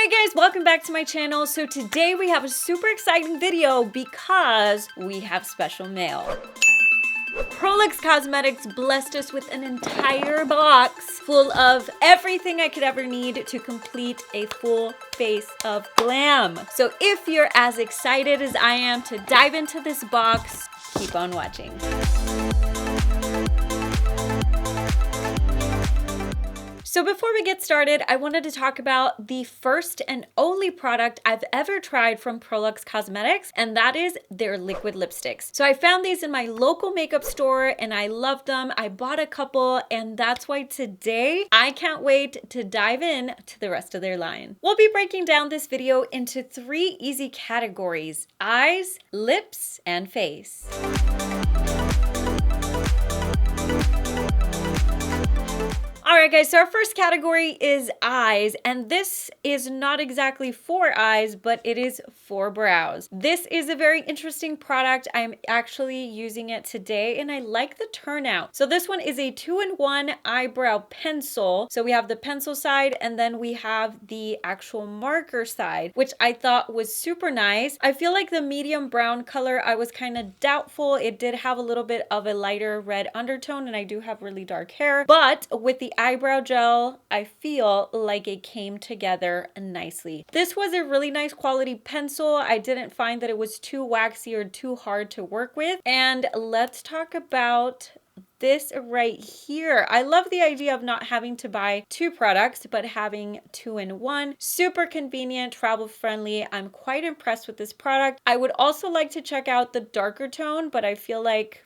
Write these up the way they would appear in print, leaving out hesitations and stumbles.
Alright guys, welcome back to my channel. So today we have a super exciting video because we have special mail. Prolux Cosmetics blessed us with an entire box full of everything I could ever need to complete a full face of glam. So if you're as excited as I am to dive into this box, keep on watching. So before we get started, I wanted to talk about the first and only product I've ever tried from Prolux Cosmetics, and that is their liquid lipsticks. So I found these in my local makeup store and I loved them. I bought a couple, and that's why today I can't wait to dive in to the rest of their line. We'll be breaking down this video into 3 easy categories: eyes, lips, and face. Alright guys, so our first category is eyes, and this is not exactly for eyes, but it is for brows. This is a very interesting product. I'm actually using it today and I like the turnout. So this one is a 2-in-1 eyebrow pencil. So we have the pencil side and then we have the actual marker side, which I thought was super nice. I feel like the medium brown color, I was kind of doubtful. It did have a little bit of a lighter red undertone and I do have really dark hair, but with the eyebrow gel, I feel like it came together nicely. This was a really nice quality pencil. I didn't find that it was too waxy or too hard to work with. And let's talk about this right here. I love the idea of not having to buy 2 products, but having 2-in-1. Super convenient, travel friendly. I'm quite impressed with this product. I would also like to check out the darker tone, but I feel like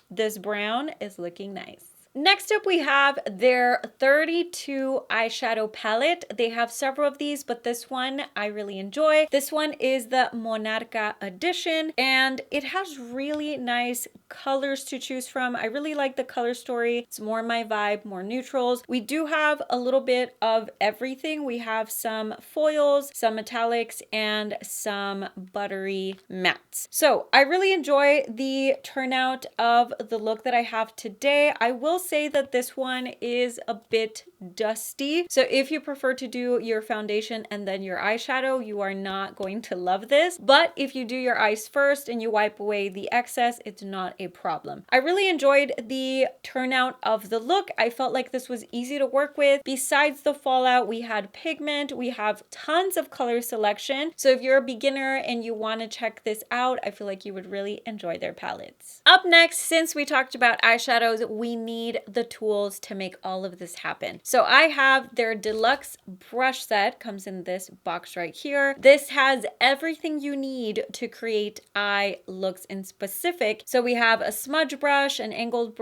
this brown is looking nice. Next up, we have their 32 eyeshadow palette. They have several of these, but this one I really enjoy. This one is the Monarka edition, and it has really nice colors to choose from. I really like the color story. It's more my vibe, more neutrals. We do have a little bit of everything. We have some foils, some metallics, and some buttery mattes. So I really enjoy the turnout of the look that I have today. I will say that this one is a bit dusty. So if you prefer to do your foundation and then your eyeshadow, you are not going to love this. But if you do your eyes first and you wipe away the excess, it's not a problem. I really enjoyed the turnout of the look. I felt like this was easy to work with. Besides the fallout, we had pigment. We have tons of color selection. So if you're a beginner and you want to check this out, I feel like you would really enjoy their palettes. Up next, since we talked about eyeshadows, we need the tools to make all of this happen. So I have their Deluxe Brush Set, comes in this box right here. This has everything you need to create eye looks in specific. So we have a smudge brush, an angled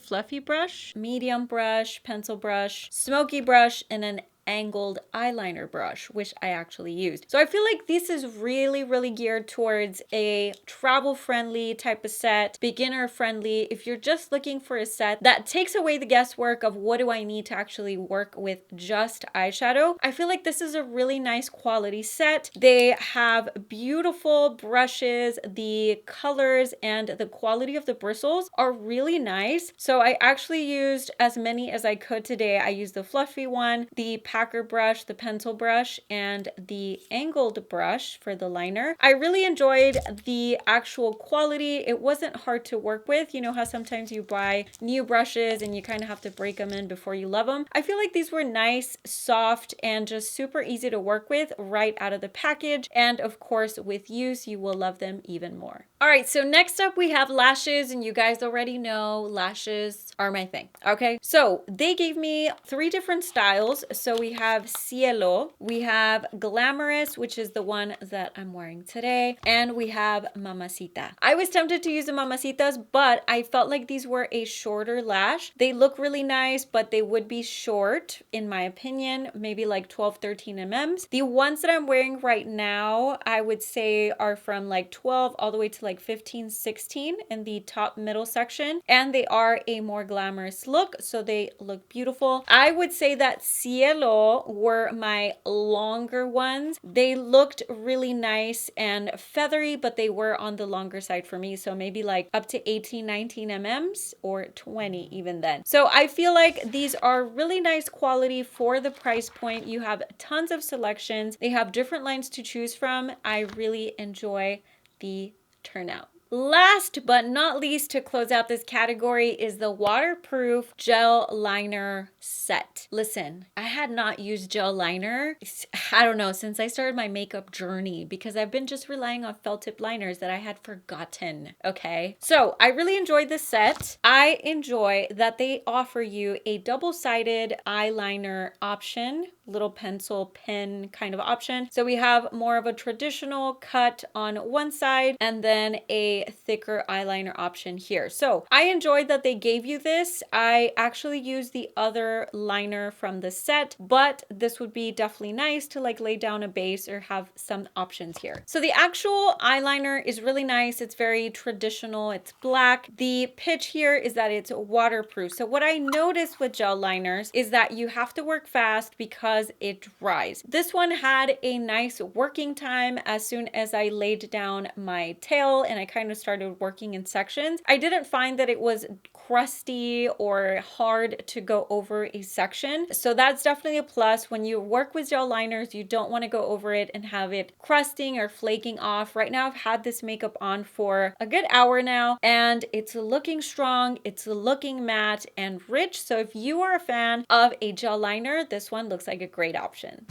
fluffy brush, medium brush, pencil brush, smoky brush, and an angled eyeliner brush, which I actually used. So I feel like this is really geared towards a travel friendly type of set, beginner friendly. If you're just looking for a set that takes away the guesswork of what do I need to actually work with just eyeshadow, I feel like this is a really nice quality set. They have beautiful brushes. The colors and the quality of the bristles are really nice. So I actually used as many as I could today. I used the fluffy one, the packer brush, the pencil brush, and the angled brush for the liner. I really enjoyed the actual quality. It wasn't hard to work with. You know how sometimes you buy new brushes and you kind of have to break them in before you love them. I feel like these were nice, soft, and just super easy to work with right out of the package. And of course, with use, you will love them even more. All right, so next up we have lashes, and you guys already know lashes are my thing. Okay, so they gave me 3 different styles. So we have Cielo, we have Glamorous, which is the one that I'm wearing today, and we have Mamacita. I was tempted to use the Mamacitas, but I felt like these were a shorter lash. They look really nice, but they would be short, in my opinion, maybe like 12-13 mm. The ones that I'm wearing right now, I would say are from like 12 all the way to like 15-16 in the top middle section, and they are a more glamorous look, so they look beautiful. I would say that Cielo Cielo were my longer ones. They looked really nice and feathery, but they were on the longer side for me. So maybe like up to 18, 19 mm or 20 even then. So I feel like these are really nice quality for the price point. You have tons of selections. They have different lines to choose from. I really enjoy the turnout. Last but not least, to close out this category, is the waterproof gel liner set. Listen, I had not used gel liner, I don't know, since I started my makeup journey, because I've been just relying on felt tip liners that I had forgotten, okay? So I really enjoyed this set. I enjoy that they offer you a double-sided eyeliner option, little pencil pen kind of option. So we have more of a traditional cut on one side and then a thicker eyeliner option here. So I enjoyed that they gave you this. I actually used the other liner from the set, but this would be definitely nice to like lay down a base or have some options here. So the actual eyeliner is really nice. It's very traditional. It's black. The pitch here is that it's waterproof. So what I noticed with gel liners is that you have to work fast because it dries. This one had a nice working time as soon as I laid down my tail and I kind of started working in sections. I didn't find that it was crusty or hard to go over a section. So that's definitely a plus. When you work with gel liners, you don't want to go over it and have it crusting or flaking off. Right now, I've had this makeup on for a good hour now and it's looking strong, it's looking matte and rich. So if you are a fan of a gel liner, this one looks like a great option.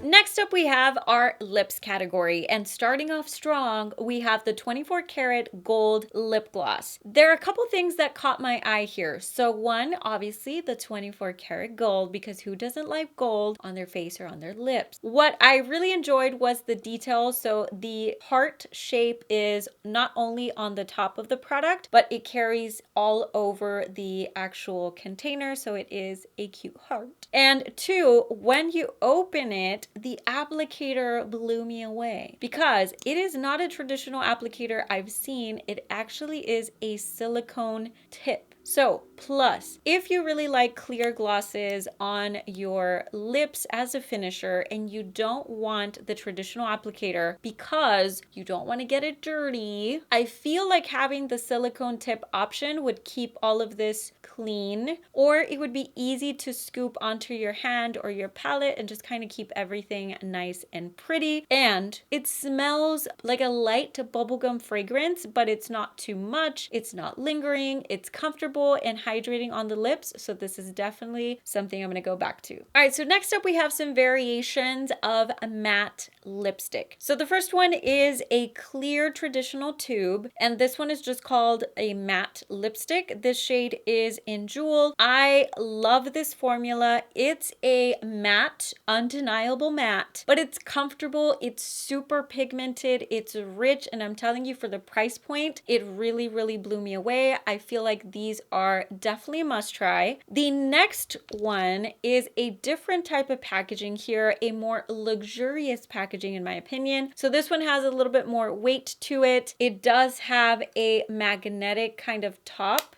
Next up, we have our lips category, and starting off strong, we have the 24 karat gold lip gloss. There are a couple things that caught my eye here. So one, obviously the 24 karat gold, because who doesn't like gold on their face or on their lips? What I really enjoyed was the details. So the heart shape is not only on the top of the product, but it carries all over the actual container. So it is a cute heart. And two, when you open it, the applicator blew me away because it is not a traditional applicator I've seen. It actually is a silicone tip. So plus, if you really like clear glosses on your lips as a finisher and you don't want the traditional applicator because you don't want to get it dirty, I feel like having the silicone tip option would keep all of this clean, or it would be easy to scoop onto your hand or your palette and just kind of keep everything nice and pretty. And it smells like a light bubblegum fragrance, but it's not too much. It's not lingering. It's comfortable and hydrating on the lips. So this is definitely something I'm going to go back to. All right, so next up we have some variations of a matte lipstick. So the first one is a clear traditional tube, and this one is just called a matte lipstick. This shade is in Jewel. I love this formula. It's a matte, undeniable matte, but it's comfortable. It's super pigmented. It's rich, and I'm telling you, for the price point, it really, really blew me away. I feel like these are definitely a must try. The next one is a different type of packaging here, a more luxurious packaging in my opinion. So this one has a little bit more weight to it. It does have a magnetic kind of top.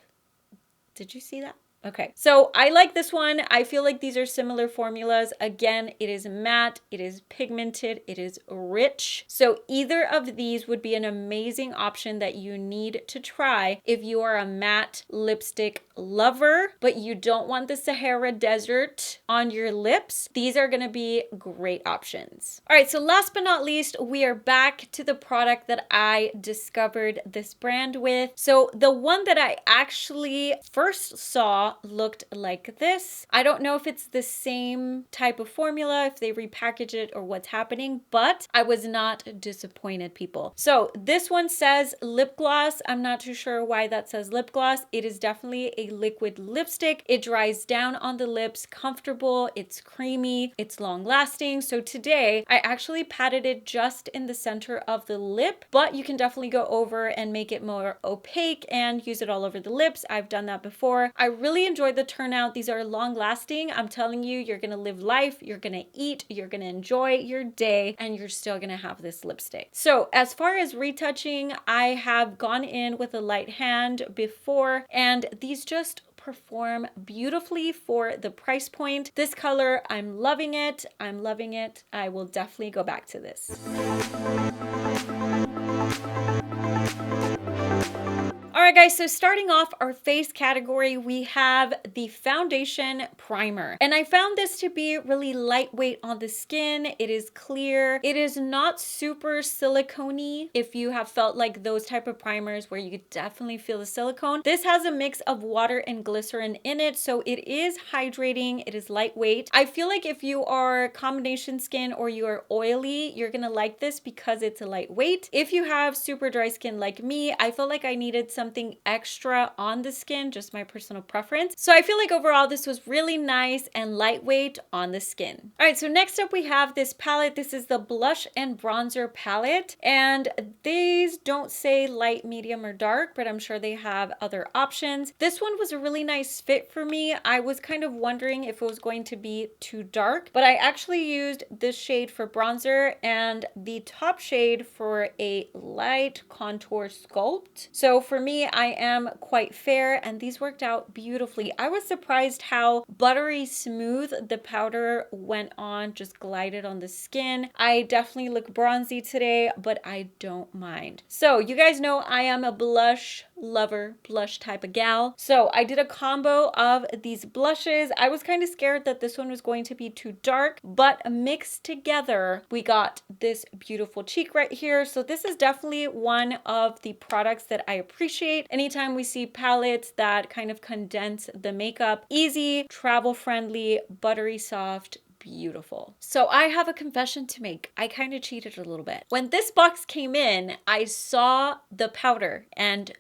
Did you see that? Okay, so I like this one. I feel like these are similar formulas. Again, it is matte, it is pigmented, it is rich. So either of these would be an amazing option that you need to try if you are a matte lipstick lover, but you don't want the Sahara Desert on your lips. These are gonna be great options. All right, so last but not least, we are back to the product that I discovered this brand with. So the one that I actually first saw looked like this. I don't know if it's the same type of formula, if they repackage it or what's happening, but I was not disappointed, people. So this one says lip gloss. I'm not too sure why that says lip gloss. It is definitely a liquid lipstick. It dries down on the lips, comfortable, it's creamy, it's long lasting. So today I actually patted it just in the center of the lip, but you can definitely go over and make it more opaque and use it all over the lips. I've done that before. I really really enjoyed the turnout. These are long lasting. I'm telling you, you're gonna live life, you're gonna eat, you're gonna enjoy your day, and you're still gonna have this lipstick. So as far as retouching, I have gone in with a light hand before, and these just perform beautifully for the price point. This color, I'm loving it. I'm loving it. I will definitely go back to this. All right, guys, so starting off our face category, we have the foundation primer. And I found this to be really lightweight on the skin. It is clear. It is not super silicone-y. If you have felt like those type of primers where you could definitely feel the silicone. This has a mix of water and glycerin in it, so it is hydrating. It is lightweight. I feel like if you are combination skin or you are oily, you're gonna like this because it's a lightweight. If you have super dry skin like me, I felt like I needed something extra on the skin, just my personal preference. So I feel like overall this was really nice and lightweight on the skin. All right, so next up we have this palette. This is the blush and bronzer palette, and these don't say light, medium, or dark, but I'm sure they have other options. This one was a really nice fit for me. I was kind of wondering if it was going to be too dark, but I actually used this shade for bronzer and the top shade for a light contour sculpt. So for me, I am quite fair, and these worked out beautifully. I was surprised how buttery smooth the powder went on, just glided on the skin. I definitely look bronzy today, but I don't mind. So you guys know I am a blush lover, blush type of gal. So I did a combo of these blushes. I was kind of scared that this one was going to be too dark, but mixed together, we got this beautiful cheek right here. So this is definitely one of the products that I appreciate. Anytime we see palettes that kind of condense the makeup, easy, travel friendly, buttery soft, beautiful. So I have a confession to make. I kind of cheated a little bit. When this box came in, I saw the powder, and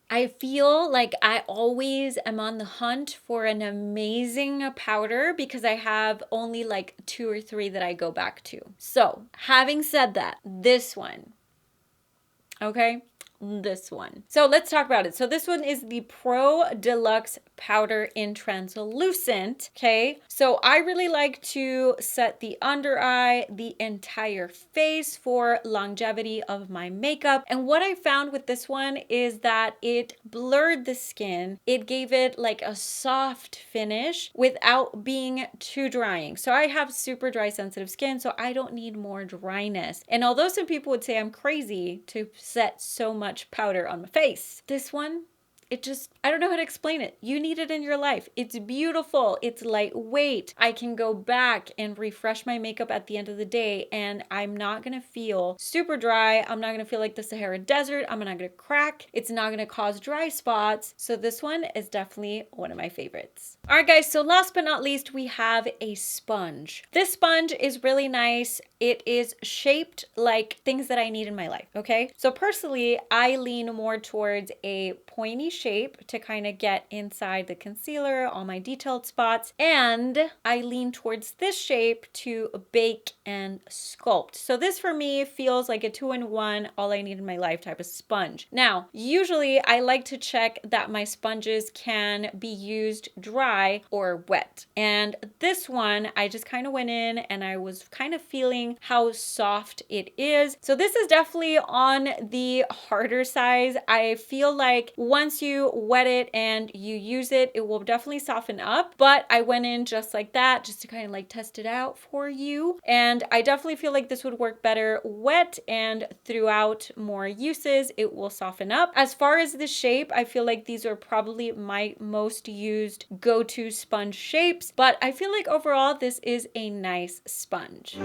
I feel like I always am on the hunt for an amazing powder because I have only like 2 or 3 that I go back to. So having said that, this one, okay? This one. So let's talk about it. So this one is the Pro Deluxe Powder in Translucent. Okay. So I really like to set the under eye, the entire face for longevity of my makeup. And what I found with this one is that it blurred the skin. It gave it like a soft finish without being too drying. So I have super dry sensitive skin, so I don't need more dryness. And although some people would say I'm crazy to set so much powder on my face, this one, it just, I don't know how to explain it. You need it in your life. It's beautiful. It's lightweight. I can go back and refresh my makeup at the end of the day, and I'm not going to feel super dry. I'm not going to feel like the Sahara Desert. I'm not going to crack. It's not going to cause dry spots. So this one is definitely one of my favorites. All right, guys. So last but not least, we have a sponge. This sponge is really nice. It is shaped like things that I need in my life. Okay. So personally, I lean more towards a pointy shape to kind of get inside the concealer, all my detailed spots, and I lean towards this shape to bake and sculpt. So this for me feels like a 2-in-1, all I need in my life type of sponge. Now, usually I like to check that my sponges can be used dry or wet. And this one, I just kind of went in and I was kind of feeling how soft it is. So this is definitely on the harder size. I feel like once you wet it and you use it, it will definitely soften up. But I went in just like that, just to kind of like test it out for you. And I definitely feel like this would work better wet, and throughout more uses, it will soften up. As far as the shape, I feel like these are probably my most used go-to sponge shapes, but I feel like overall this is a nice sponge.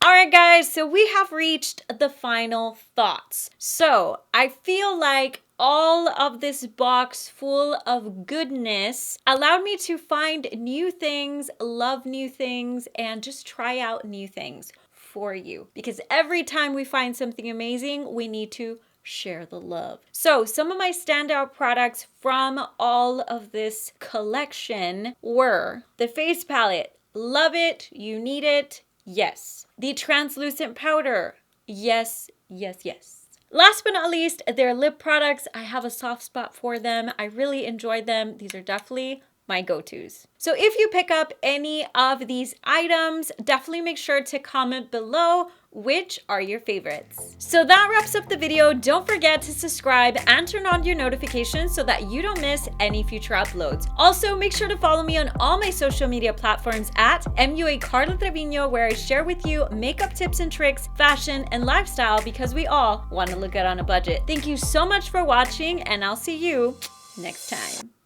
All right, guys, so we have reached the final thoughts. So I feel like all of this box full of goodness allowed me to find new things, love new things, and just try out new things for you. Because every time we find something amazing, we need to share the love. So some of my standout products from all of this collection were the face palette. Love it. You need it. Yes. The translucent powder. Yes, yes, yes. Last but not least, their lip products. I have a soft spot for them. I really enjoyed them. These are definitely my go-tos. So if you pick up any of these items, definitely make sure to comment below which are your favorites. So that wraps up the video. Don't forget to subscribe and turn on your notifications so that you don't miss any future uploads. Also, make sure to follow me on all my social media platforms at MUA Karla Trevino, where I share with you makeup tips and tricks, fashion, and lifestyle, because we all want to look good on a budget. Thank you so much for watching, and I'll see you next time.